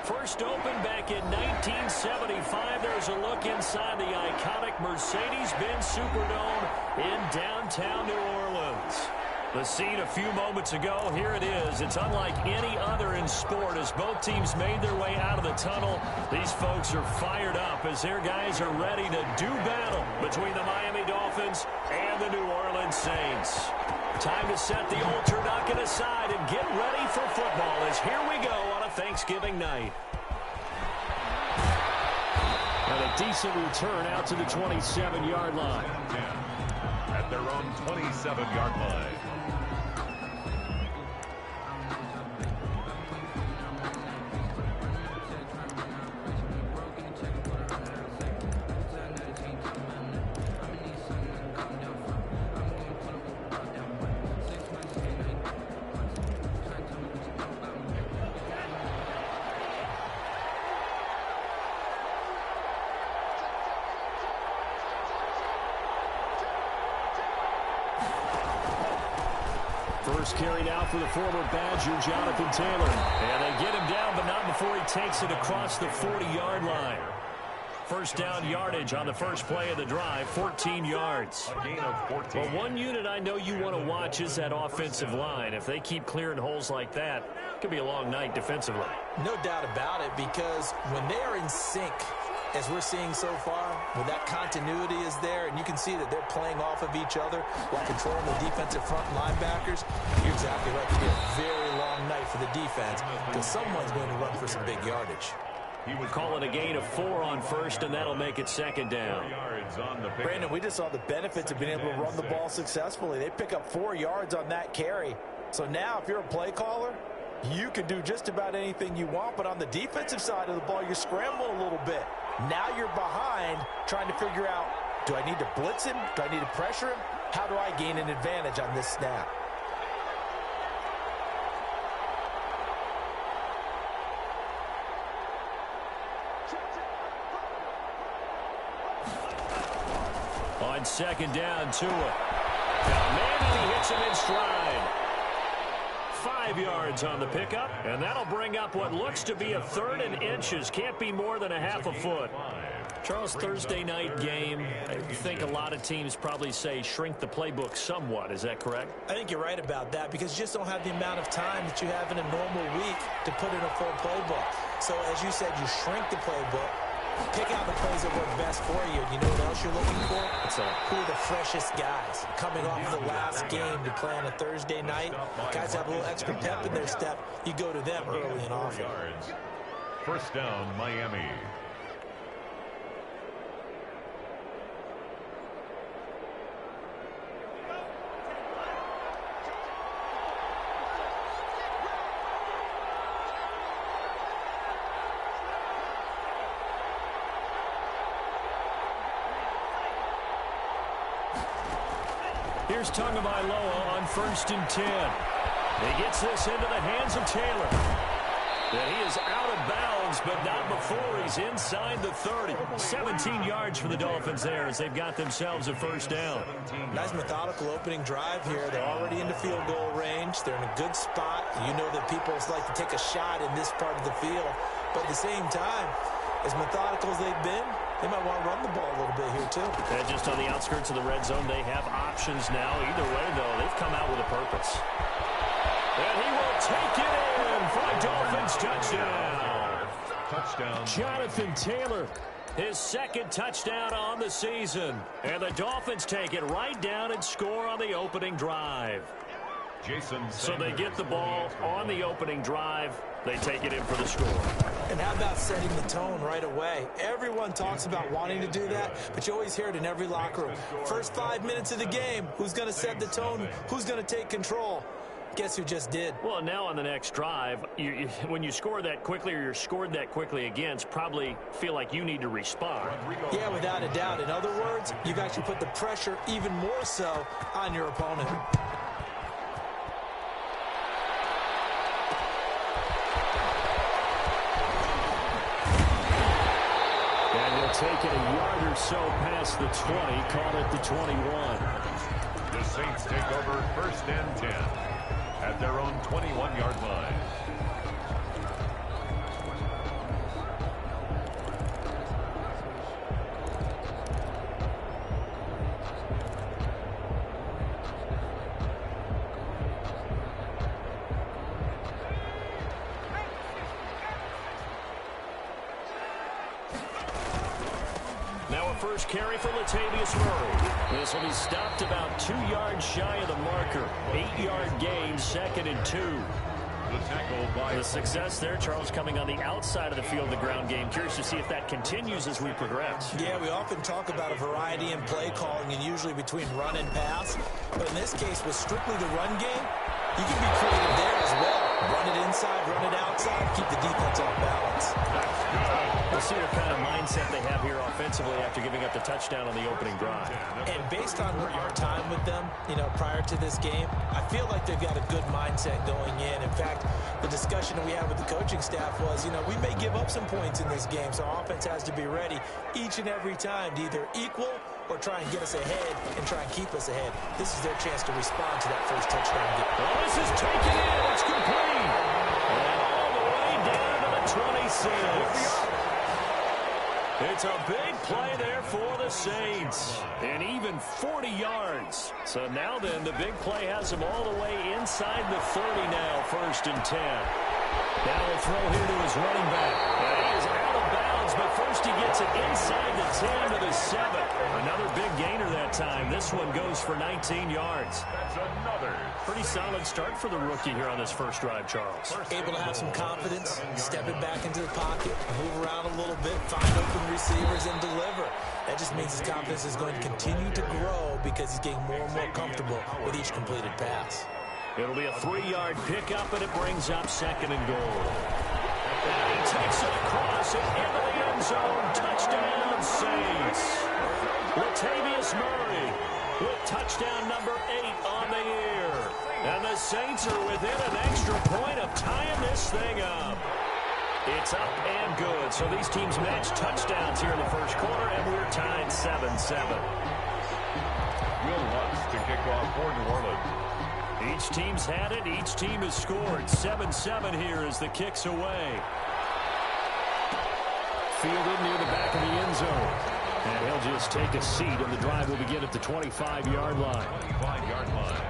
First opened back in 1975. There's a look inside the iconic Mercedes-Benz Superdome in downtown New Orleans. The scene a few moments ago, here it is. It's unlike any other in sport as both teams made their way out of the tunnel. These folks are fired up as their guys are ready to do battle between the Miami Dolphins and the New Orleans Saints. Time to set the old turducken aside and get ready for football as here we go on a Thanksgiving night. And a decent return out to the 27-yard line. At their own 27-yard line. First carried out for the former Badger, Jonathan Taylor. And they get him down, but not before he takes it across the 40-yard line. First down yardage on the first play of the drive, 14 yards. A gain of 14. Well, one unit I know you want to watch is that offensive line. If they keep clearing holes like that, it could be a long night defensively. No doubt about it, because when they are in sync, as we're seeing so far, when that continuity is there, and you can see that they're playing off of each other while controlling the defensive front linebackers, you're exactly right. It could be a very long night for the defense because someone's going to run for some big yardage. He would call it a gain of 4 on first, and that'll make it second down. Brandon, we just saw the benefits of being able to run the ball successfully. They pick up 4 yards on that carry. So now if you're a play caller, you can do just about anything you want, but on the defensive side of the ball, you're scrambling a little bit. Now you're behind trying to figure out, do I need to blitz him? Do I need to pressure him? How do I gain an advantage on this snap? On second down, Tua. Man, he hits him in stride. 5 yards on the pickup, and that'll bring up what looks to be a 3rd and inches. Can't be more than a half a foot. Charles, Thursday night game, I think a lot of teams probably say shrink the playbook somewhat. Is that correct? I think you're right about that because you just don't have the amount of time that you have in a normal week to put in a full playbook. So as you said, you shrink the playbook. Pick out the plays that work best for you. You know what else you're looking for? Who are the freshest guys coming off the last game to play on a Thursday night? Guys have a little extra pep in their step. You go to them early and often. First down, Miami. Here's Tagovailoa on 1st and 10. He gets this into the hands of Taylor. And he is out of bounds, but not before he's inside the 30. 17 yards for the Dolphins there as they've got themselves a first down. Nice methodical opening drive here. They're already into field goal range. They're in a good spot. You know that people like to take a shot in this part of the field. But at the same time, as methodical as they've been, they might want to run the ball a little bit here, too. And just on the outskirts of the red zone, they have options now. Either way, though, they've come out with a purpose. And he will take it in for a Dolphins touchdown. Touchdown. Jonathan Taylor, his 2nd touchdown on the season. And the Dolphins take it right down and score on the opening drive. So they get the ball on the opening drive. They take it in for the score. And how about setting the tone right away? Everyone talks about wanting to do that, but you always hear it in every locker room. First 5 minutes of the game, who's going to set the tone? Who's going to take control? Guess who just did? Well, now on the next drive, when you score that quickly or you're scored that quickly against, probably feel like you need to respond. Yeah, without a doubt. In other words, you've actually put the pressure even more so on your opponent. Take it a yard or so past the 20, call it the 21. The Saints take over 1st and 10 at their own 21-yard line. first carry for Latavius Murray. This will be stopped about 2 yards shy of the marker. 8-yard gain, 2nd and 2. The tackle by the success there, Charles, coming on the outside of the field, the ground game. Curious to see if that continues as we progress. Yeah, we often talk about a variety in play calling and usually between run and pass. But in this case, with strictly the run game, you can be creative there as well. Run it inside, run it outside, keep the defense off balance. We'll see what kind of mindset they have here offensively after giving up the touchdown on the opening drive. And based on our time with them, prior to this game, I feel like they've got a good mindset going in. In fact, the discussion that we had with the coaching staff was, we may give up some points in this game, so our offense has to be ready each and every time to either equal or try and get us ahead and try and keep us ahead. This is their chance to respond to that first touchdown game. Oh, this is taken in. It's complete. And all the way down to the 26. It's a big play there for the Saints. And even 40 yards. So now then, the big play has them all the way inside the 30 now, 1st and 10. Now he'll throw here to his running back. And he is out of bounds, but first he gets it inside the 10 to the 7. Another big gainer that time. This one goes for 19 yards. That's another. Pretty solid start for the rookie here on this first drive, Charles. Able to have some confidence, stepping back into the pocket, move around a little bit, find open receivers, and deliver. That just means his confidence is going to continue to grow because he's getting more and more comfortable with each completed pass. It'll be a 3-yard pickup, and it brings up 2nd and goal. And he takes it across and into the end zone. Touchdown, Saints. Latavius Murray with touchdown number 8 on the year. And the Saints are within an extra point of tying this thing up. It's up and good. So these teams match touchdowns here in the first quarter, and we're tied 7-7. Will Lutz to kick off for New Orleans. Each team's had it. Each team has scored. 7-7 here as the kick's away. Fielded near the back of the end zone. And he'll just take a seat, and the drive will begin at the 25-yard line. 25-yard line.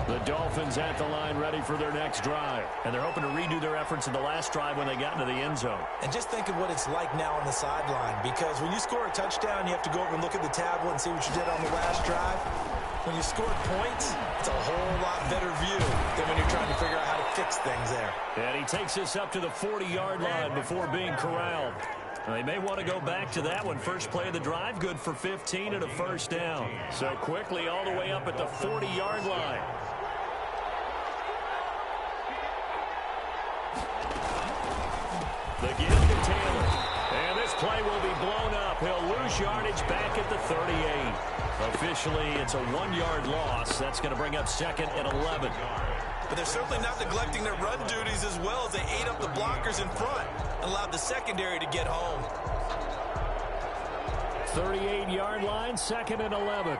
The Dolphins at the line ready for their next drive. And they're hoping to redo their efforts in the last drive when they got into the end zone. And just think of what it's like now on the sideline, because when you score a touchdown, you have to go over and look at the tablet and see what you did on the last drive. When you scored points, it's a whole lot better view than when you're trying to figure out how to fix things there. And he takes us up to the 40-yard line before being corralled. They may want to go back to that one. First play of the drive, good for 15 and a first down. So quickly all the way up at the 40-yard line. The give to Taylor. And this play will be blown up. He'll lose yardage back at the 38. Officially, it's a 1-yard loss. That's going to bring up 2nd and 11. But they're certainly not neglecting their run duties as well as they ate up the blockers in front and allowed the secondary to get home. 38-yard line, 2nd and 11.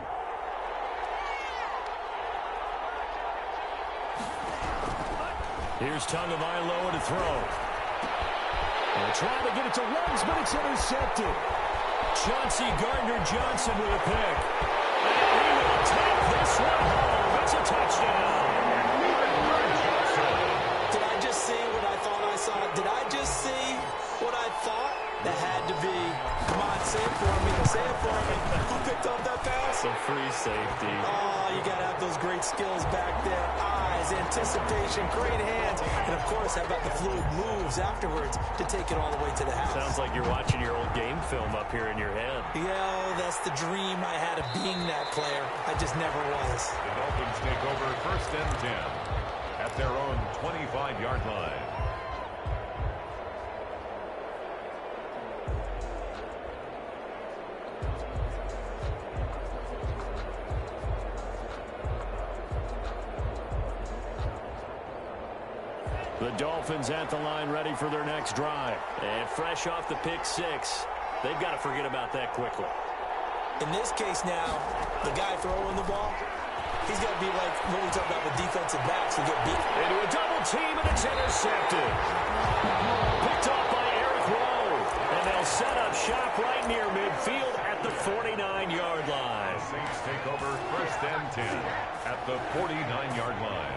Here's Tagovailoa to throw. They're trying to get it to Ruggs, but it's intercepted. Chauncey Gardner-Johnson with a pick. And he will take this one home. It's a touchdown. Did I just see what I thought I saw? Did I just see what I thought? That had to be. Come on, say it for me. Say it for me. Who picked up that pass? A free safety. Oh, you got to have those great skills back there. Eyes, anticipation, great hands. And, of course, how about the fluid moves afterwards to take it all the way to the house? Sounds like you're watching your old game film up here in your head. Yeah, that's the dream I had of being that player. I just never was. The Dolphins take over 1st and 10 at their own 25-yard line. The Dolphins at the line ready for their next drive. And fresh off the pick 6, they've got to forget about that quickly. In this case now, the guy throwing the ball, he's got to be like what we talk about with defensive backs who get beat. Into a double team, and it's intercepted. Picked off by Eric Rowe. And they'll set up shop right near midfield at the 49-yard line. Saints take over 1st First and 10 at the 49-yard line.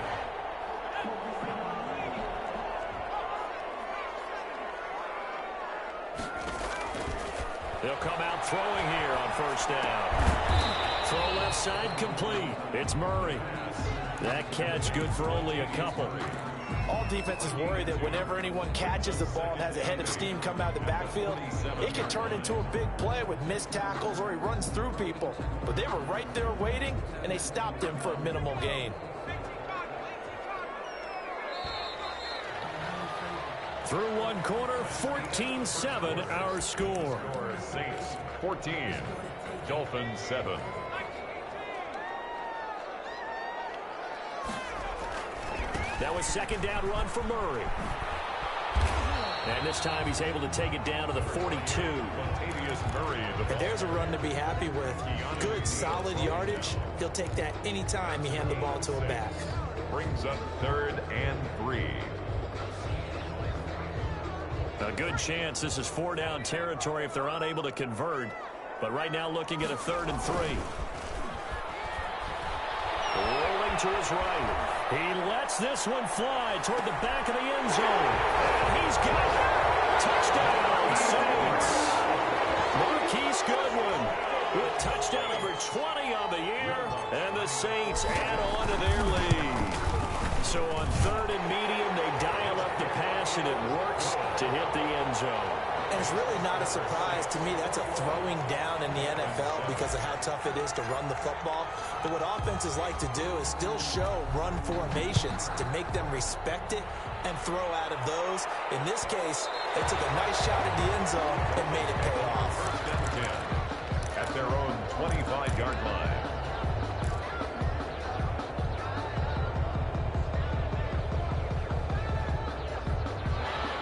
They'll come out throwing here on first down. Throw left side complete. It's Murray. That catch good for only a couple. All defenses worry that whenever anyone catches the ball and has a head of steam come out of the backfield, it can turn into a big play with missed tackles or he runs through people. But they were right there waiting, and they stopped him for a minimal gain. Through one quarter, 14-7 our score. Saints 14, Dolphins 7. That was second down run for Murray. And this time he's able to take it down to the 42. And there's a run to be happy with. Good, solid yardage. He'll take that anytime you hand the ball to a back. Brings up 3rd and 3. A good chance this is 4-down territory if they're unable to convert. But right now looking at a 3rd and 3. Rolling to his right. He lets this one fly toward the back of the end zone. And he's got it. Touchdown, Saints. Marquise Goodwin with touchdown number 20 on the year. And the Saints add on to their lead. So on 3rd and medium, they dial up the pass, and it works to hit the end zone. And it's really not a surprise to me. That's a throwing down in the NFL because of how tough it is to run the football. But what offenses like to do is still show run formations to make them respect it and throw out of those. In this case, they took a nice shot at the end zone and made it pay off. First and 10 at their own 25-yard line.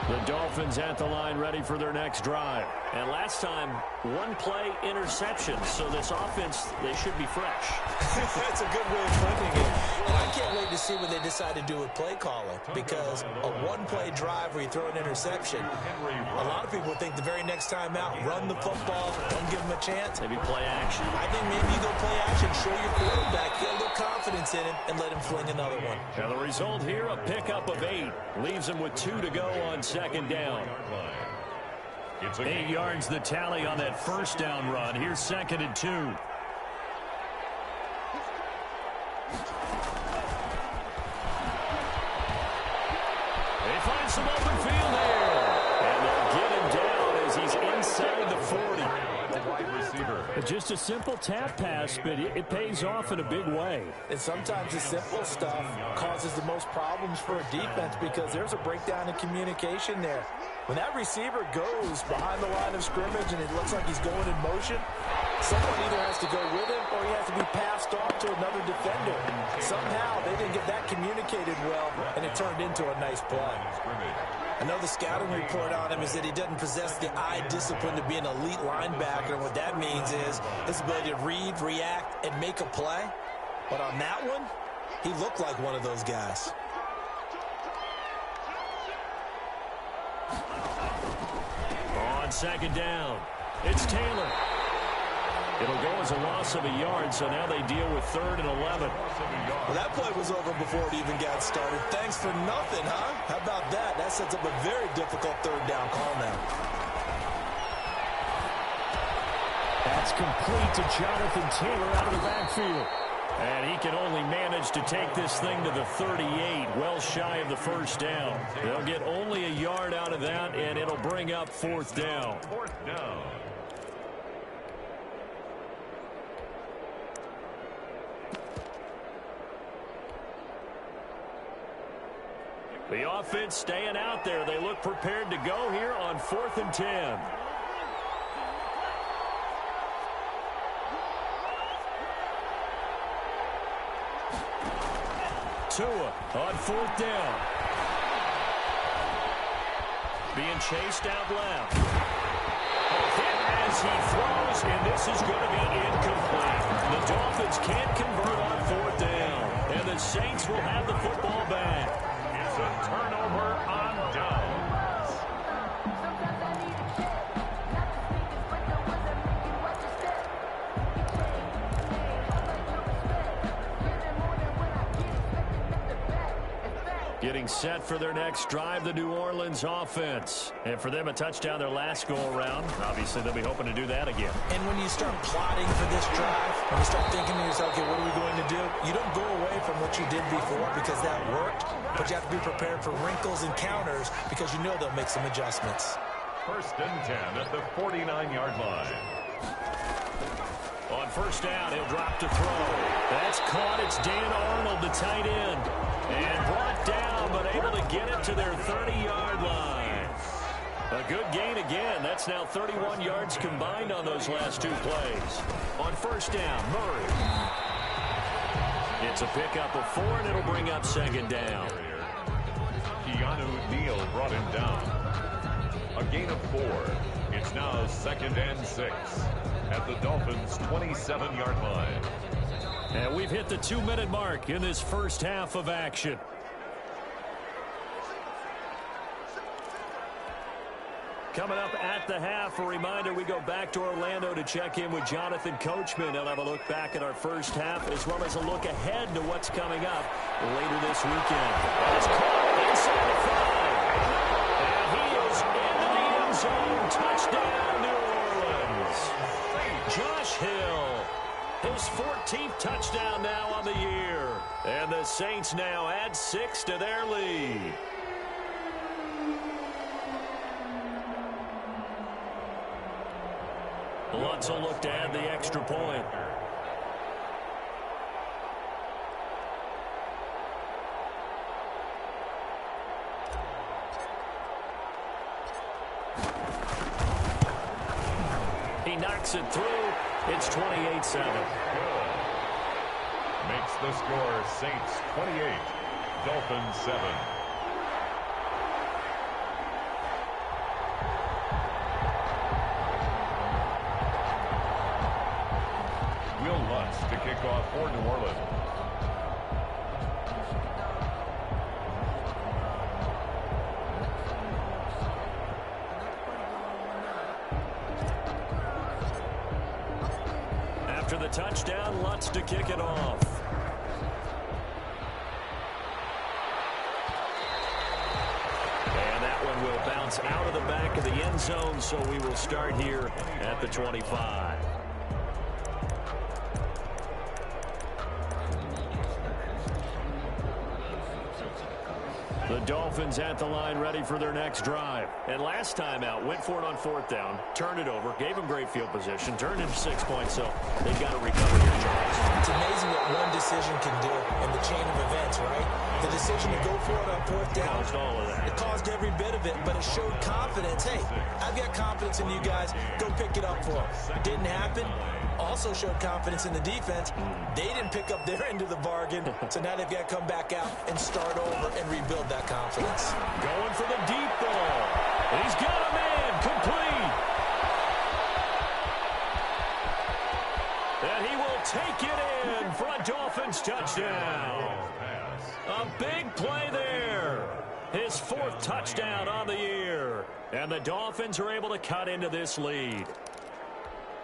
The Dolphins at the line ready for their next drive. And last time, one play interception. So this offense, they should be fresh. That's a good way of putting it. And I can't wait to see what they decide to do with play calling, because a one-play drive where you throw an interception, a lot of people think the very next time out, run the football, don't give them a chance. Maybe play action. I think maybe you go play action, show your quarterback, get a little confidence in him, and let him fling another one. And the result here, a pickup of 8. Leaves him with 2 to go on second down. 8 yards the tally on that first down run. Here's 2nd and 2. They find some open field here. And they'll get him down as he's inside the 40. Just a simple tap pass, but it pays off in a big way. And sometimes the simple stuff causes the most problems for a defense because there's a breakdown in communication there. When that receiver goes behind the line of scrimmage and it looks like he's going in motion, someone either has to go with him or he has to be passed off to another defender. Somehow they didn't get that communicated well, and it turned into a nice play. I know the scouting report on him is that he doesn't possess the eye discipline to be an elite linebacker. And what that means is his ability to read, react, and make a play. But on that one, he looked like one of those guys. On second down, it's Taylor. It'll go as a loss of a yard, so now they deal with 3rd and 11. Well, that play was over before it even got started. Thanks for nothing, huh? How about that? That sets up a very difficult 3rd down call now. That's complete to Jonathan Taylor out of the backfield. And he can only manage to take this thing to the 38, well shy of the first down. They'll get only a yard out of that, and it'll bring up 4th down. 4th down. The offense staying out there. They look prepared to go here on 4th and 10. Tua on 4th down. Being chased out left. Hit as he throws, and this is going to be incomplete. The Dolphins can't convert on 4th down, and the Saints will have the football back. It's a turnover on downs. getting set for their next drive, the New Orleans offense. And for them, a touchdown their last go-around. Obviously, they'll be hoping to do that again. And when you start plotting for this drive, when you start thinking to yourself, okay, what are we going to do? You don't go away from what you did before because that worked, but you have to be prepared for wrinkles and counters because you know they'll make some adjustments. 1st and 10 at the 49-yard line. On 1st down, he'll drop to throw. That's caught. It's Dan Arnold, the tight end. And brought down, but able to get it to their 30-yard line. A good gain again. That's now 31 yards combined on those last 2 plays. On 1st down, Murray. It's a pickup of 4, and it'll bring up 2nd down. Keanu Neal brought him down. A gain of 4. It's now 2nd and 6 at the Dolphins' 27-yard line. And we've hit the 2-minute mark in this first half of action. Coming up at the half, a reminder, we go back to Orlando to check in with Jonathan Coachman. He'll have a look back at our first half as well as a look ahead to what's coming up later this weekend. That's caught inside the 5. And he is into the end zone. Touchdown, New Orleans. Josh Hill, his 14th touchdown now on the year. And the Saints now add 6 to their lead. Lutz will look to add the extra point. He knocks it through. It's 28-7. Makes the score Saints 28, Dolphins 7. To kick off for New Orleans. After the touchdown, Lutz to kick it off. And that one will bounce out of the back of the end zone, so we will start here at the 25. The Dolphins at the line ready for their next drive. And last time out, went for it on 4th down, turned it over, gave them great field position, turned into 6 points, so they've got to recover here, Charles. It's amazing what one decision can do in the chain of events, right? The decision to go for it on 4th down, Caused all of that. It caused every bit of it, but it showed confidence. Hey, I've got confidence in you guys. Go pick it up for them. It didn't happen. Also showed confidence in the defense. They didn't pick up their end of the bargain, so now they've got to come back out and start over and rebuild that confidence. Going for the deep ball. He's got a man complete. And he will take it in for a Dolphins touchdown. A big play there. His 4th touchdown on the year. And the Dolphins are able to cut into this lead.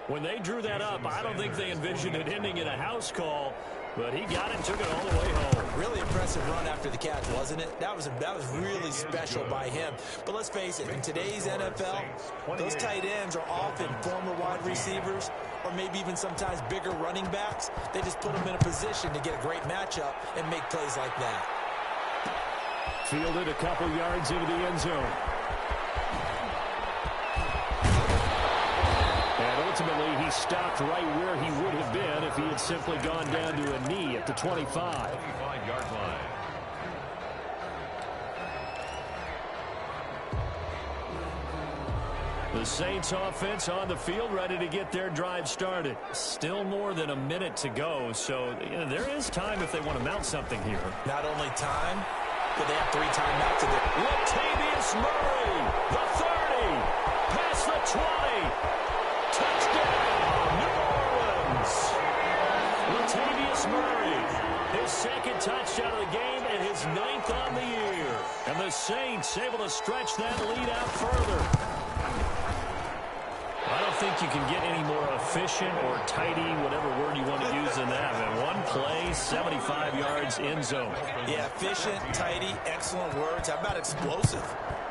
When they drew that up, I don't think they envisioned it ending in a house call, but he got it, took it all the way home. Really impressive run after the catch, wasn't it? That was really special by him. But let's face it, in today's NFL, those tight ends are often former wide receivers or maybe even sometimes bigger running backs. They just put them in a position to get a great matchup and make plays like that. Fielded a couple yards into the end zone. And ultimately, he stopped right where he would have been if he had simply gone down to a knee at the 25. 25-yard line. The Saints offense on the field, ready to get their drive started. Still more than a minute to go, so there is time if they want to mount something here. Not only time, but they have 3 timeouts to their... Latavius Murray, the 30, past the 20. Touchdown, New Orleans. Latavius Murray, his 2nd touchdown of the game and his 9th on the year. And the Saints able to stretch that lead out further. I don't think think you can get any more efficient or tidy, whatever word you want to use in that. And one play, 75 yards in zone. Yeah, efficient, tidy, excellent words. How about explosive?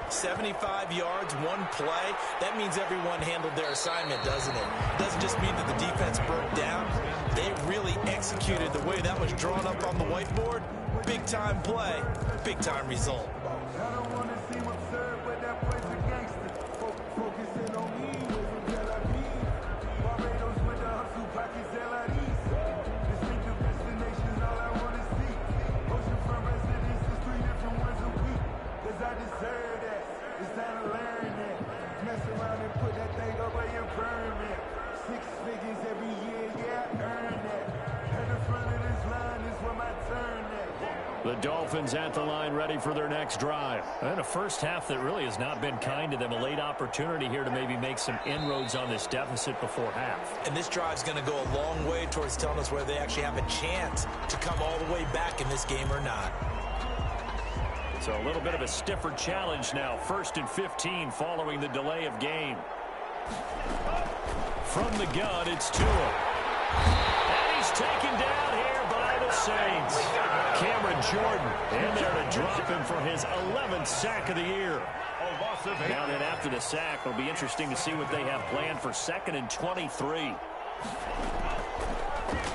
75 yards, one play. That means everyone handled their assignment, doesn't it? It doesn't just mean that the defense broke down. They really executed the way that was drawn up on the whiteboard. Big-time play, big-time result. The Dolphins at the line ready for their next drive. And a first half that really has not been kind to them. A late opportunity here to maybe make some inroads on this deficit before half. And this drive's going to go a long way towards telling us whether they actually have a chance to come all the way back in this game or not. So a little bit of a stiffer challenge now. 1st and 15 following the delay of game. From the gun, it's Tua. And he's taken down here by the Saints. Cameron Jordan in there to drop him for his 11th sack of the year. Now then, after the sack, it'll be interesting to see what they have planned for 2nd and 23.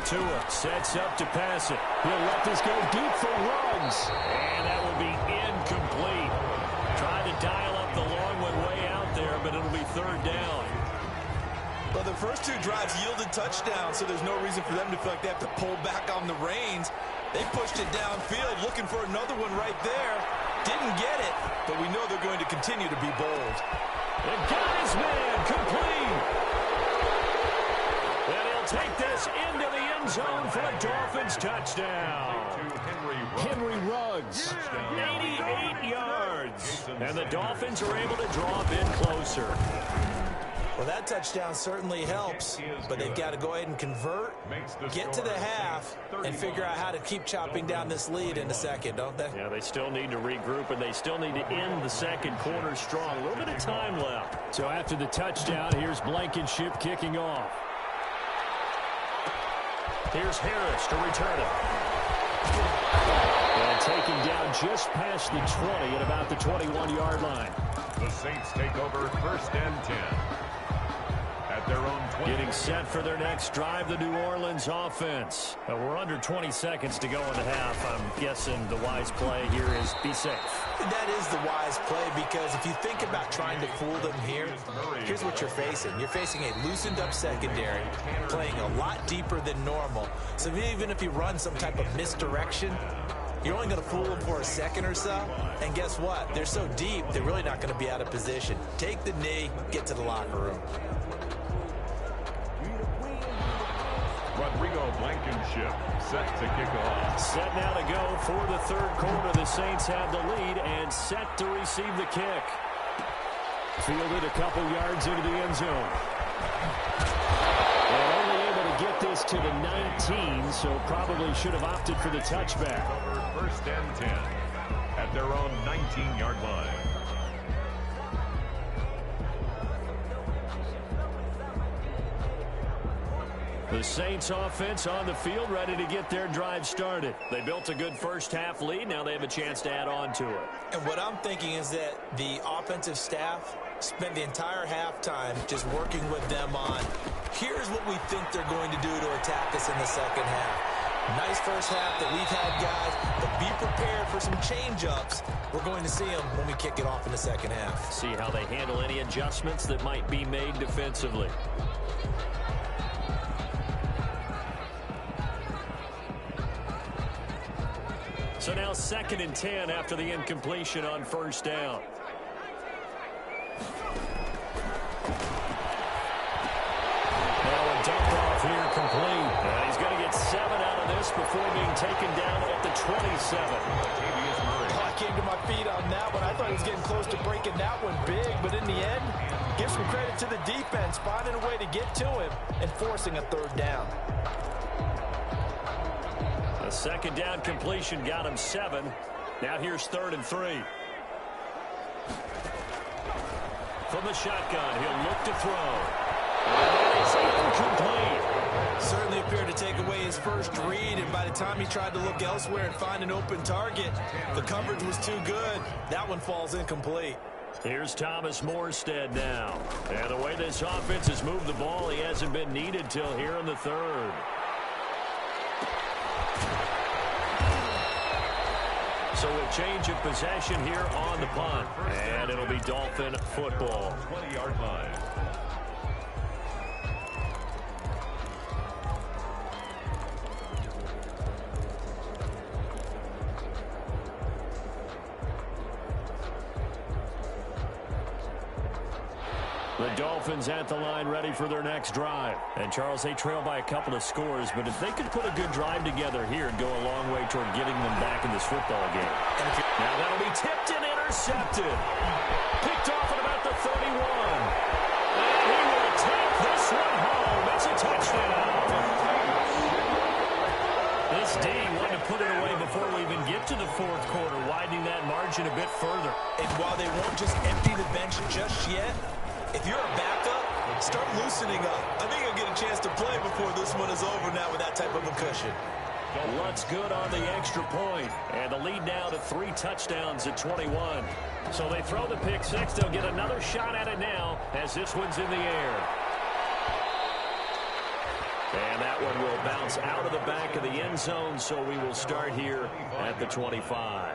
Tua sets up to pass it. He'll let this go deep for Ruggs. And that will be incomplete. Trying to dial up the long one way out there, but it'll be 3rd down. Well, the first 2 drives yielded touchdowns, so there's no reason for them to feel like they have to pull back on the reins. They pushed it downfield, looking for another one right there. Didn't get it, but we know they're going to continue to be bold. The guy's man, complete. And he'll take this into the end zone for a Dolphins touchdown. Henry Ruggs, 88 yards. And the Dolphins are able to draw a bit closer. Well, that touchdown certainly helps, but they've got to go ahead and convert, get to the half, and figure out how to keep chopping down this lead in the second, don't they? Yeah, they still need to regroup, and they still need to end the second quarter strong. A little bit of time left. So after the touchdown, here's Blankenship kicking off. Here's Harris to return it. And taken down just past the 20 at about the 21-yard line. The Saints take over 1st and 10. At their own 20. Getting set for their next drive, the New Orleans offense. We're under 20 seconds to go in the half. I'm guessing the wise play here is be safe. That is the wise play, because if you think about trying to fool them here, here's what you're facing. You're facing a loosened-up secondary, playing a lot deeper than normal. So even if you run some type of misdirection, you're only going to fool them for a second or so. And guess what? They're so deep, they're really not going to be out of position. Take the knee, get to the locker room. Rodrigo Blankenship set to kick off. Set now to go for the 3rd quarter. The Saints have the lead and set to receive the kick. Fielded a couple yards into the end zone. And only able to get this to the 19, so probably should have opted for the touchback. Over 1st and 10 at their own 19-yard line. The Saints offense on the field, ready to get their drive started. They built a good first half lead. Now they have a chance to add on to it. And what I'm thinking is that the offensive staff spent the entire halftime just working with them on, here's what we think they're going to do to attack us in the second half. Nice first half that we've had, guys, but be prepared for some change-ups. We're going to see them when we kick it off in the second half. See how they handle any adjustments that might be made defensively. So now 2nd and 10 after the incompletion on 1st down. Now a dump off here complete. And he's going to get 7 out of this before being taken down at the 27. Oh, I came to my feet on that one. I thought he was getting close to breaking that one big, but in the end, give some credit to the defense, finding a way to get to him and forcing a 3rd down. A 2nd down completion got him 7. Now here's 3rd and 3. From the shotgun, he'll look to throw. And it's incomplete. Certainly appeared to take away his first read, and by the time he tried to look elsewhere and find an open target, the coverage was too good. That one falls incomplete. Here's Thomas Morstead now. And the way this offense has moved the ball, he hasn't been needed till here in the third. So a change of possession here on the punt. And it'll be Dolphin football. 20-yard line. The Dolphins at the line ready for their next drive. And, Charles, they trail by a couple of scores, but if they could put a good drive together here and go a long way toward getting them back in this football game. Now that'll be tipped and intercepted. Picked off at about the 31. And he will take this one home. It's a touchdown. This D wanted to put it away before we even get to the fourth quarter, widening that margin a bit further. And while they won't just empty the bench just yet, if you're a backup, start loosening up. I think you'll get a chance to play before this one is over now with that type of a cushion. Lutz good on the extra point. And the lead now to 3 touchdowns at 21. So they throw the pick six. They'll get another shot at it now as this one's in the air. And that one will bounce out of the back of the end zone, so we will start here at the 25.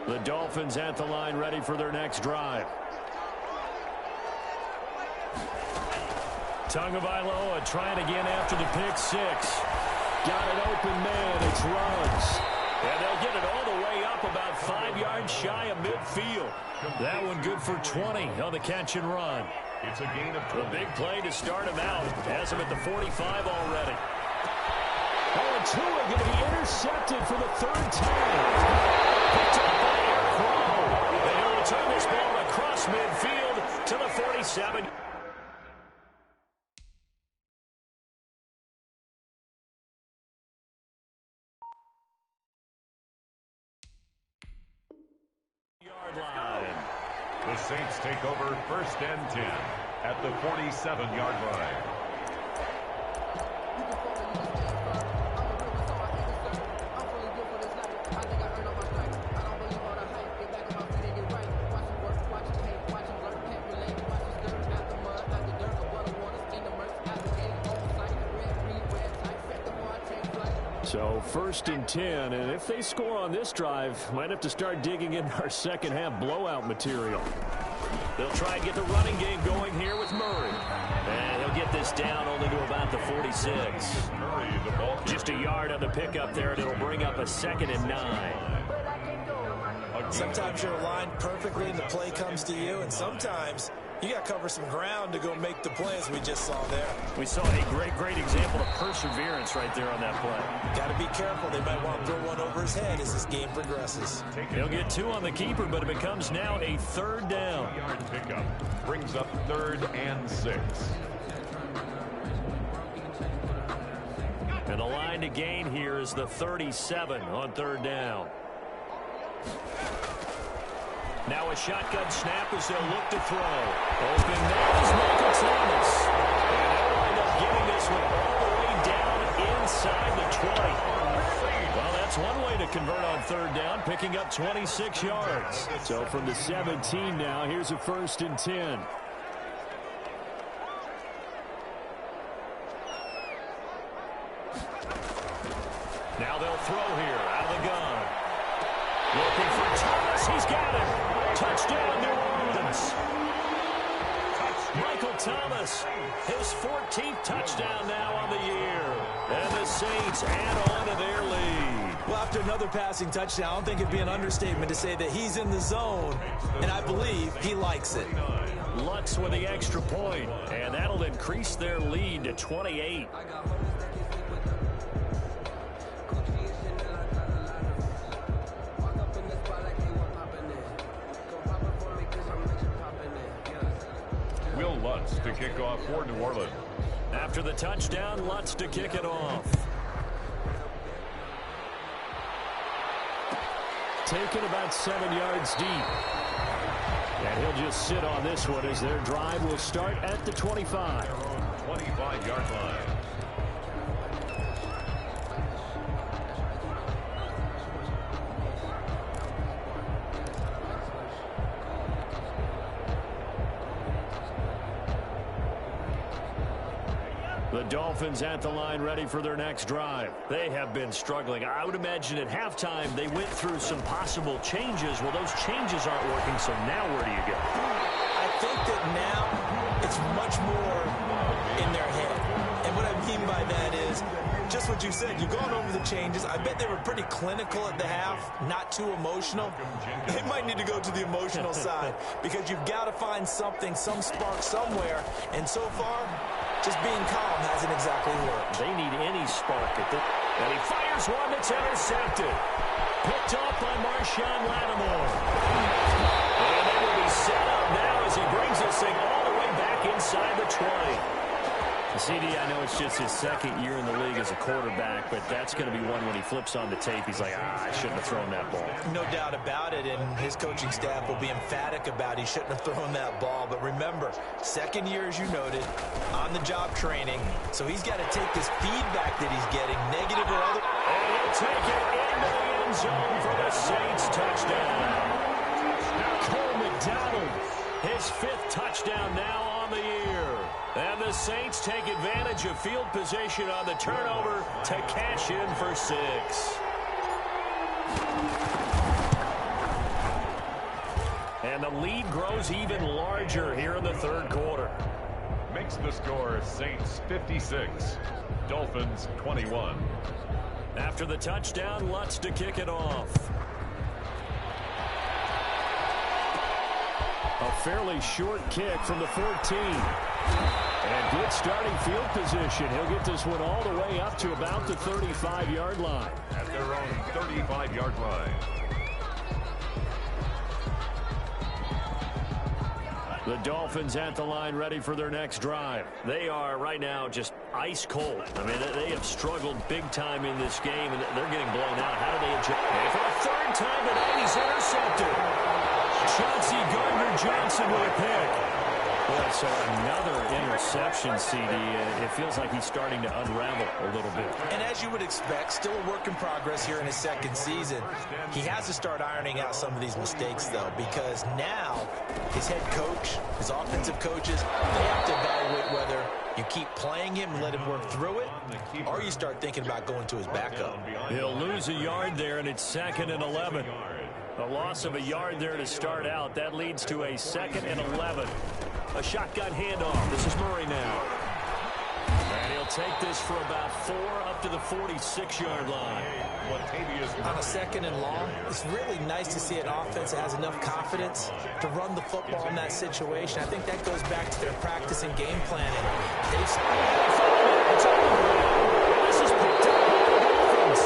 The Dolphins at the line ready for their next drive. Tagovailoa trying again after the pick six. Got an open man. It's Ruggs. And they'll get it all the way up about 5 yards shy of midfield. That one good for 20 on the catch and run. It's a gain of 20. The big play to start him out. Has him at the 45 already. Oh, and Tua going to be intercepted for the third time. Picked up by Eric Rowe. And he'll return this ball across midfield to the 47. Yard line. The Saints take over 1st and 10 at the 47-yard line. So 1st and 10, and if they score on this drive, might have to start digging in our second half blowout material. They'll try and get the running game going here with Murray. And he'll get this down only to about the 46. Murray, the ball carrier. Just a yard on the pickup there, and it'll bring up a 2nd and 9. Sometimes you're aligned perfectly and the play comes to you, and sometimes you got to cover some ground to go make the play, as we just saw there. We saw a great example of perseverance right there on that play. Got to be careful. They might want to throw one over his head as this game progresses. He'll get 2 on the keeper, but it becomes now a 3rd down. Yard pickup brings up 3rd and 6. And the line to gain here is the 37 on 3rd down. Now a shotgun snap as they'll look to throw. Open there is Michael Thomas. And they'll wind up getting this one all the way down inside the 20. Well, that's one way to convert on 3rd down, picking up 26 yards. So from the 17 now, here's a 1st and 10. Now they'll throw here out of the gun. Looking for Thomas. He's got it. Touchdown, New Orleans. Michael Thomas, his 14th touchdown now on the year. And the Saints add on to their lead. Well, after another passing touchdown, I don't think it'd be an understatement to say that he's in the zone, and I believe he likes it. Lutz with the extra point, and that'll increase their lead to 28. Will Lutz to kick off for New Orleans. After the touchdown, Lutz to kick it off. taken about 7 yards deep. And he'll just sit on this one as their drive will start at the 25. 25-yard line. The Dolphins at the line ready for their next drive. They have been struggling. I would imagine at halftime they went through some possible changes. Well, those changes aren't working, so now where do you go? I think that now it's much more in their head. And what I mean by that is just what you said. You've gone over the changes. I bet they were pretty clinical at the half, not too emotional. They might need to go to the emotional side because you've got to find something, some spark somewhere. And so far, just being calm hasn't exactly worked. They need any spark at this. And he fires one that's intercepted. Picked off by Marshawn Lattimore. And they will be set up now as he brings this thing all the way back inside the 20. CD, I know it's just his second year in the league as a quarterback, but that's going to be one when he flips on the tape. He's like, I shouldn't have thrown that ball. No doubt about it, and his coaching staff will be emphatic about he shouldn't have thrown that ball. But remember, second year, as you noted, on-the-job training, so he's got to take this feedback that he's getting, negative or other. And he'll take it into the end zone for the Saints touchdown. Cole McDonald, his 5th touchdown now on the year. And the Saints take advantage of field position on the turnover to cash in for 6. And the lead grows even larger here in the third quarter. Makes the score Saints 56, Dolphins 21. After the touchdown, Lutz to kick it off. A fairly short kick from the 14. And good starting field position. He'll get this one all the way up to about the 35-yard line. At their own 35-yard line. The Dolphins at the line ready for their next drive. They are right now just ice cold. I mean, they have struggled big time in this game, and they're getting blown out. How do they adjust? And for the 3rd time tonight, he's intercepted. Chauncey Gardner-Johnson with a pick. Well, so another interception, CD. It feels like he's starting to unravel a little bit. And as you would expect, still a work in progress here in his second season. He has to start ironing out some of these mistakes, though, because now his head coach, his offensive coaches, they have to evaluate whether you keep playing him and let him work through it, or you start thinking about going to his backup. He'll lose a yard there, and it's 2nd and 11. A loss of a yard there to start out. That leads to a 2nd and 11. A shotgun handoff. This is Murray now. And he'll take this for about 4 up to the 46-yard line. On a 2nd and long, it's really nice to see an offense that has enough confidence to run the football in that situation. I think that goes back to their practice and game planning. This is picked up by the Dolphins.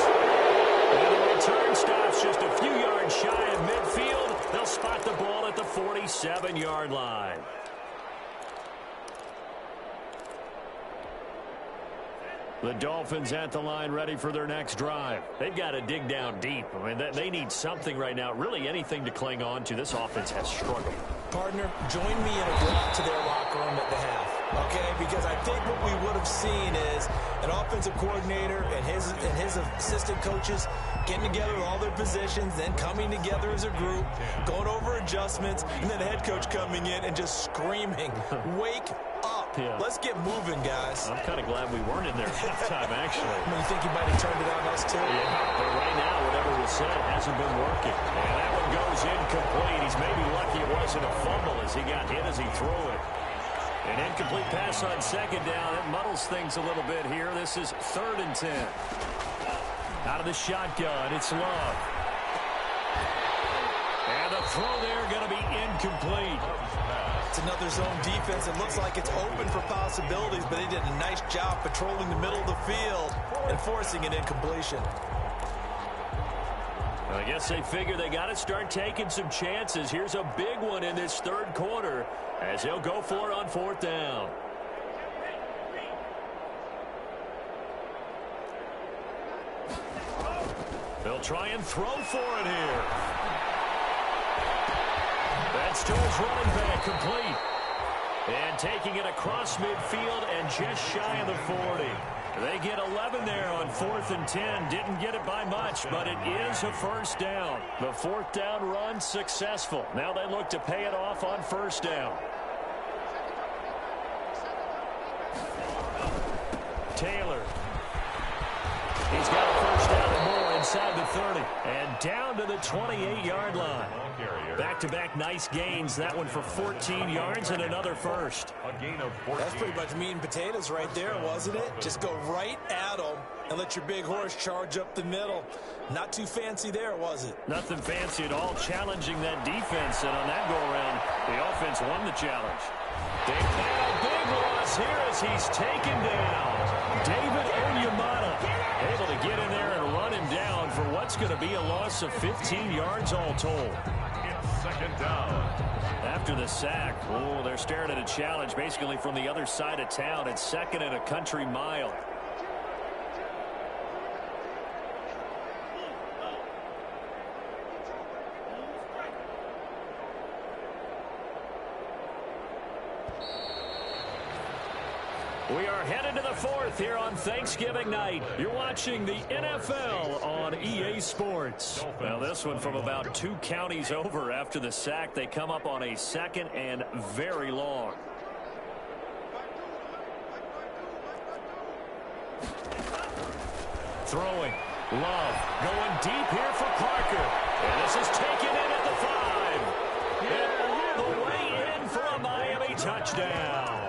And the return stops just a few yards shy of midfield. They'll spot the ball at the 47-yard line. The Dolphins at the line ready for their next drive. They've got to dig down deep. I mean, they need something right now, really anything to cling on to. This offense has struggled. Partner, join me in a walk to their locker room at the half, okay? Because I think what we would have seen is an offensive coordinator and his assistant coaches getting together with all their positions, then coming together as a group, going over adjustments, and then the head coach coming in and just screaming, wake up. Yeah. Let's get moving, guys. I'm kind of glad we weren't in there at halftime, actually. You think he might have turned it on us, too? Yeah, but right now, whatever was said hasn't been working. And that one goes incomplete. He's maybe lucky it wasn't a fumble as he got hit as he threw it. An incomplete pass on 2nd down. It muddles things a little bit here. This is 3rd and 10. Out of the shotgun, it's Love. And the throw there going to be incomplete. It's another zone defense. It looks like it's open for possibilities, but they did a nice job patrolling the middle of the field and forcing an incompletion. I guess they figure they got to start taking some chances. Here's a big one in this third quarter as he'll go for it on 4th down. They'll try and throw for it here. That's Joel's running back complete. And taking it across midfield and just shy of the 40. They get 11 there on 4th and 10. Didn't get it by much, but it is a first down. The 4th down run successful. Now they look to pay it off on 1st down. Taylor. He's got a first down and more inside the 30. And down to the 28-yard line. Back-to-back nice gains. That one for 14 yards and another first. A gain of 14. That's pretty much meat and potatoes right there, wasn't it? Just go right at them and let your big horse charge up the middle. Not too fancy there, was it? Nothing fancy at all, challenging that defense. And on that go-around, the offense won the challenge. They pay a big loss here as he's taken down. David Onyemata able to get in there and run him down for what's going to be a loss of 15 yards all told. Second down. After the sack, oh, they're staring at a challenge basically from the other side of town. It's 2nd and a country mile. We are headed to the 4th here on Thanksgiving night. You're watching the NFL on EA Sports. Now this one from about 2 counties over after the sack. They come up on a 2nd and very long. Throwing. Love going deep here for Parker. And this is taken in at the 5. And all the way in for a Miami touchdown.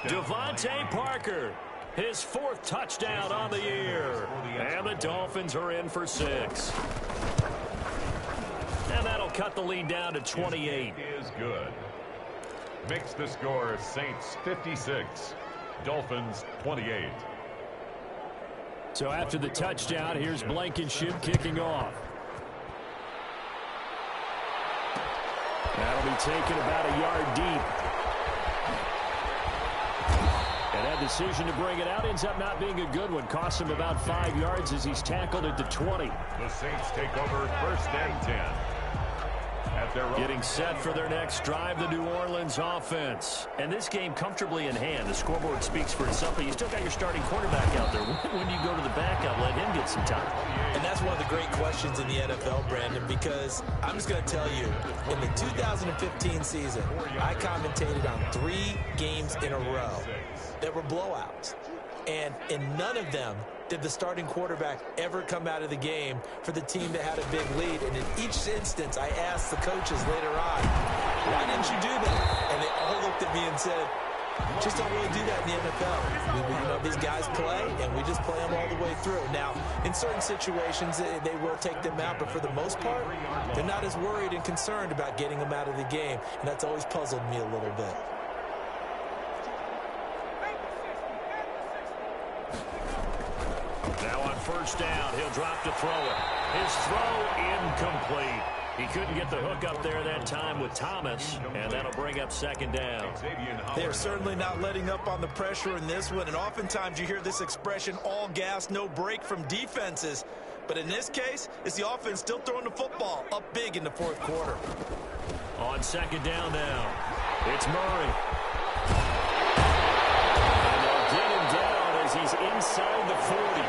Devontae Parker, his 4th touchdown on the year. And the Dolphins are in for 6. And that'll cut the lead down to 28. Is good. Makes the score Saints 56, Dolphins 28. So after the touchdown, here's Blankenship kicking off. That'll be taken about a yard deep. And that decision to bring it out ends up not being a good one. Costs him about 5 yards as he's tackled at the 20. The Saints take over 1st and 10. Getting set for their next drive, the New Orleans offense. And this game comfortably in hand. The scoreboard speaks for itself, but you still got your starting quarterback out there. When do you go to the backup, let him get some time? And that's one of the great questions in the NFL, Brandon, because I'm just going to tell you, in the 2015 season, I commentated on 3 games in a row that were blowouts. And in none of them did the starting quarterback ever come out of the game for the team that had a big lead. And in each instance, I asked the coaches later on, why didn't you do that? And they all looked at me and said, just don't really do that in the NFL. These guys play, and we just play them all the way through. Now, in certain situations, they will take them out, but for the most part, they're not as worried and concerned about getting them out of the game. And that's always puzzled me a little bit. Now on 1st down, he'll drop to throw it. His throw incomplete. He couldn't get the hook up there that time with Thomas, and that'll bring up 2nd down. They're certainly not letting up on the pressure in this one, and oftentimes you hear this expression, all gas, no break from defenses. But in this case, it's the offense still throwing the football up big in the 4th quarter. On 2nd down now, it's Murray. And they'll get him down as he's inside the 40.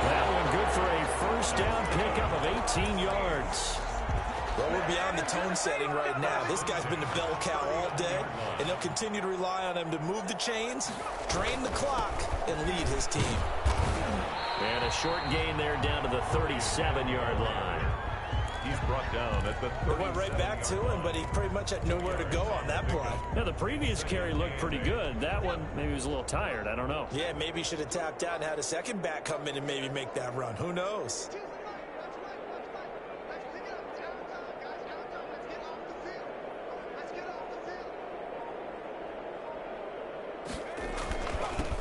That one good for a 1st down pickup of 18 yards. Well, we're beyond the tone setting right now. This guy's been the bell cow all day, and they'll continue to rely on him to move the chains, drain the clock, and lead his team. And a short gain there down to the 37-yard line. He's brought down at the 30. It went right back to him, but he pretty much had nowhere to go on that play. Now, the previous carry looked pretty good. That one, maybe he was a little tired. I don't know. Yeah, maybe he should have tapped out and had a second back come in and maybe make that run. Who knows?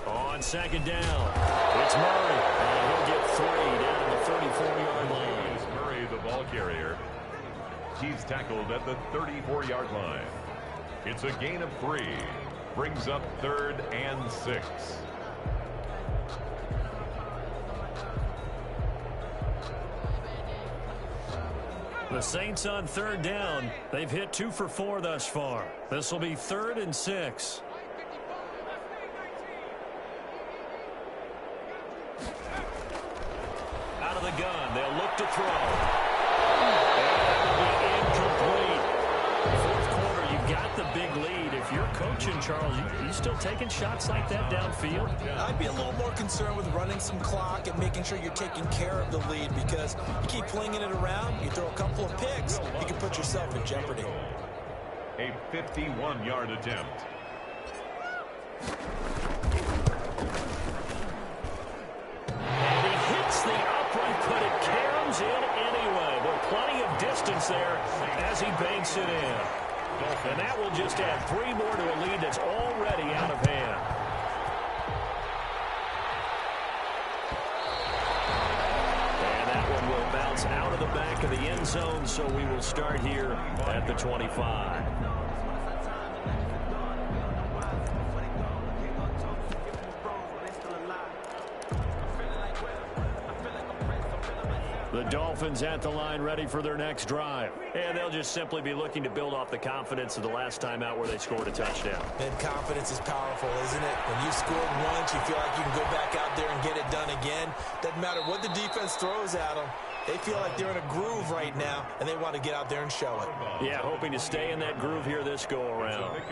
On 2nd down, it's Murray, and he'll get 3 down to the 34-yard line. Murray, the ball carrier. He's tackled at the 34-yard line. It's a gain of 3. Brings up 3rd and 6. The Saints on third down. They've hit 2 for 4 thus far. This will be 3rd and 6. Out of the gun. They'll look to throw. And incomplete. Fourth quarter, you've got the big lead. If you're coaching, Charles, you still taking shots like that downfield? I'd be a little more concerned with running some clock and making sure you're taking care of the lead, because you keep flinging it around, you throw a couple of picks, you can put yourself in jeopardy. A 51-yard attempt. And he hits the upright, but it caroms in anyway. But plenty of distance there as he banks it in. And that will just add 3 more to a lead that's already out of hand. And that one will bounce out of the back of the end zone, so we will start here at the 25. The Dolphins at the line, ready for their next drive. And they'll just simply be looking to build off the confidence of the last time out where they scored a touchdown. And confidence is powerful, isn't it? When you scored once, you feel like you can go back out there and get it done again. Doesn't matter what the defense throws at them. They feel like they're in a groove right now, and they want to get out there and show it. Yeah, hoping to stay in that groove here this go-around.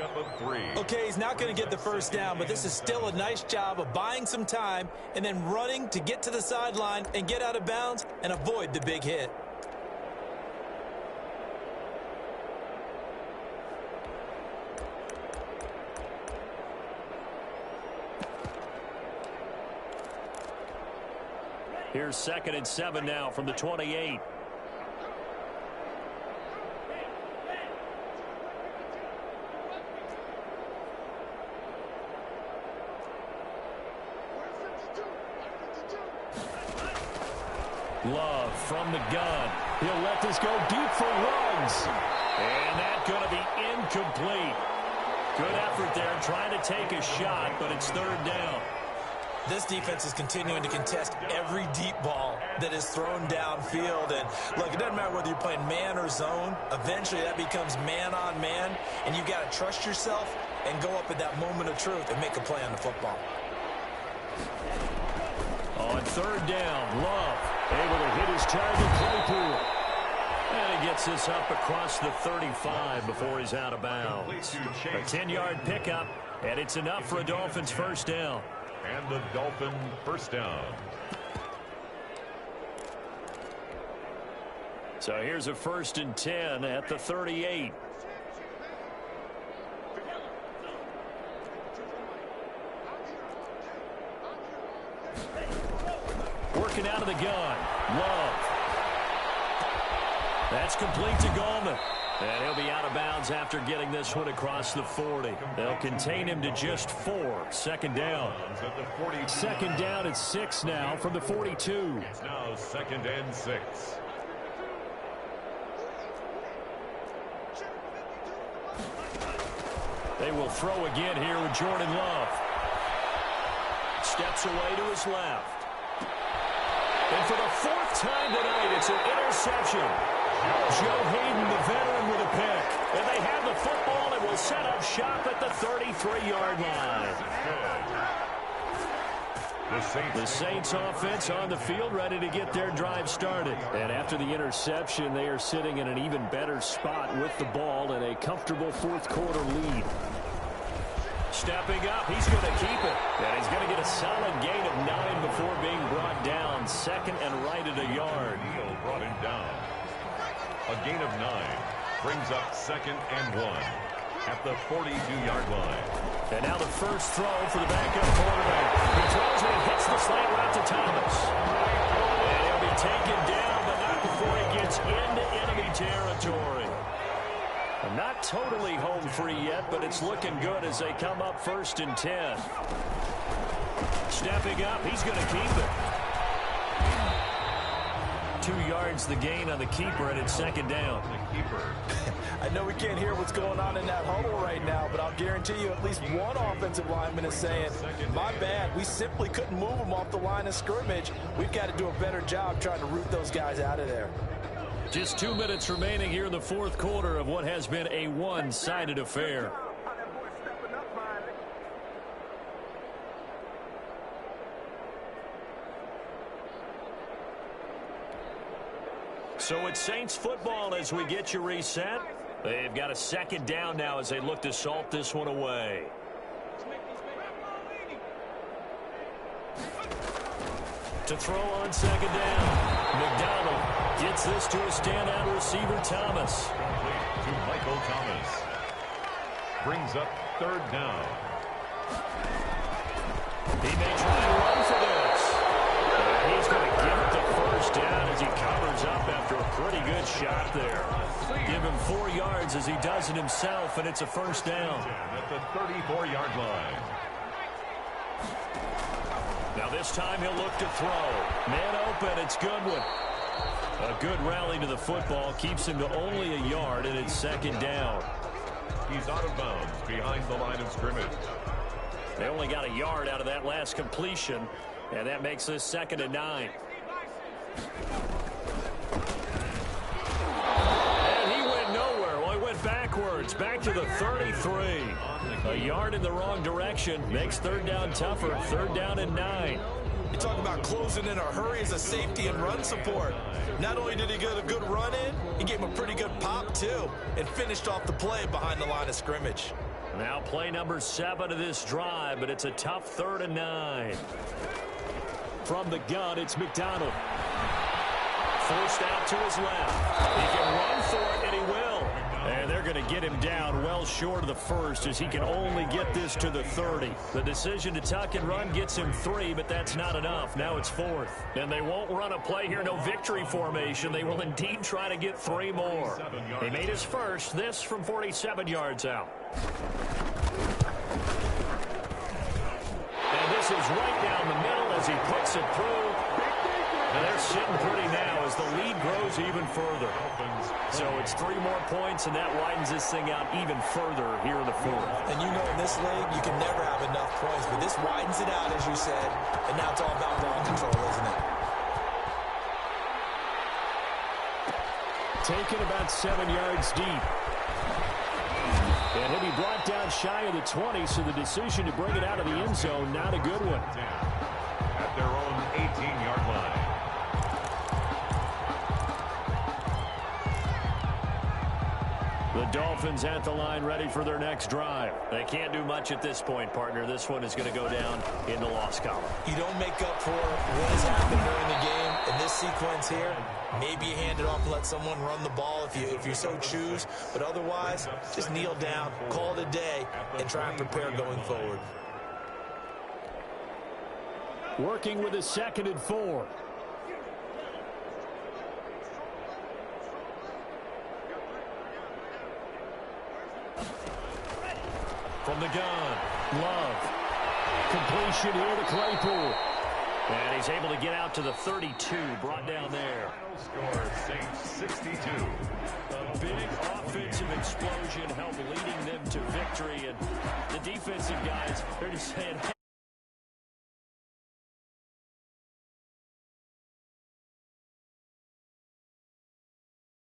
Okay, he's not going to get the first down, but this is still a nice job of buying some time and then running to get to the sideline and get out of bounds and avoid the big hit. Here's 2nd and 7 now from the 28. Love from the gun. He'll let this go deep for runs. And that's going to be incomplete. Good effort there trying to take a shot, but it's 3rd down. This defense is continuing to contest every deep ball that is thrown downfield. And, look, it doesn't matter whether you're playing man or zone. Eventually, that becomes man-on-man, and you've got to trust yourself and go up at that moment of truth and make a play on the football. On 3rd down, Love able to hit his target, Claypool. And he gets this up across the 35 before he's out of bounds. A 10-yard pickup, and it's enough for a Dolphins first down. And the Dolphin first down. So here's a 1st and 10 at the 38. Working out of the gun. Love. That's complete to Gallman. And he'll be out of bounds after getting this one across the 40. They'll contain him to just 4. 2nd down. 2nd down at 6 now from the 42. It's now 2nd and 6. They will throw again here with Jordan Love. Steps away to his left. And for the 4th time tonight, it's an interception. Joe Hayden, the veteran, with a pick. And they have the football and will set up shop at the 33-yard line. The Saints offense on the field, ready to get their drive started. And after the interception, they are sitting in an even better spot with the ball and a comfortable 4th quarter lead. Stepping up, he's going to keep it. And he's going to get a solid gain of 9 before being brought down. 2nd and right at a yard. Neal brought him down. A gain of 9 brings up 2nd and 1 at the 42-yard line. And now the first throw for the backup quarterback. He throws it and hits the slant route to Thomas. And he'll be taken down, but not before he gets into enemy territory. And not totally home free yet, but it's looking good as they come up 1st and 10. Stepping up, he's going to keep it. 2 yards the gain on the keeper, and it's 2nd down. The keeper. I know we can't hear what's going on in that huddle right now, but I'll guarantee you at least one offensive lineman is saying, my bad, we simply couldn't move them off the line of scrimmage. We've got to do a better job trying to root those guys out of there. Just 2 minutes remaining here in the fourth quarter of what has been a one-sided affair. So it's Saints football as we get you reset. They've got a second down now as they look to salt this one away. To throw on second down. McDonald gets this to a standout receiver, Thomas. Complete to Michael Thomas. Brings up third down. He may try to run for this. He's going to give it the first down as he covers up after a pretty good shot there. Give him 4 yards as he does it himself, and it's a first down. At the 34-yard line. Now this time he'll look to throw. Man open, it's Goodwin. A good rally to the football keeps him to only a yard, and it's second down. He's out of bounds behind the line of scrimmage. They only got a yard out of that last completion, and that makes this 2nd and 9. And he went nowhere. Well, he went backwards, back to the 33. A yard in the wrong direction makes third down tougher. Third down and 9. You talk about closing in a hurry as a safety and run support. Not only did he get a good run in, he gave him a pretty good pop, too, and finished off the play behind the line of scrimmage. Now play number 7 of this drive, but it's a tough 3rd and 9. From the gun, it's McDonald. Forced out to his left. He can run for it, and he will. And they're going to get him down well short of the first as he can only get this to the 30. The decision to tuck and run gets him 3, but that's not enough. Now it's 4th. And they won't run a play here, no victory formation. They will indeed try to get 3 more. He made his first, this from 47 yards out. And this is right down the middle as he puts it through. And they're sitting pretty now as the lead grows even further. So it's 3 more points, and that widens this thing out even further here in the 4th. And you know in this league, you can never have enough points, but this widens it out, as you said, and now it's all about ball control, isn't it? Taken about 7 yards deep. And he'll be brought down shy of the 20, so the decision to bring it out of the end zone, not a good one. At their own 18-yard line. The Dolphins at the line ready for their next drive. They can't do much at this point, partner. This one is going to go down in the loss column. You don't make up for what has happened during the game in this sequence here. Maybe you hand it off and let someone run the ball if you so choose. But otherwise, just kneel down, call it a day, and try and prepare going forward. Working with a 2nd and 4. From the gun, Love. Completion here to Claypool. And he's able to get out to the 32, brought down there. Score Saints 62. A big offensive explosion helped leading them to victory. And the defensive guys, they're just saying, hey,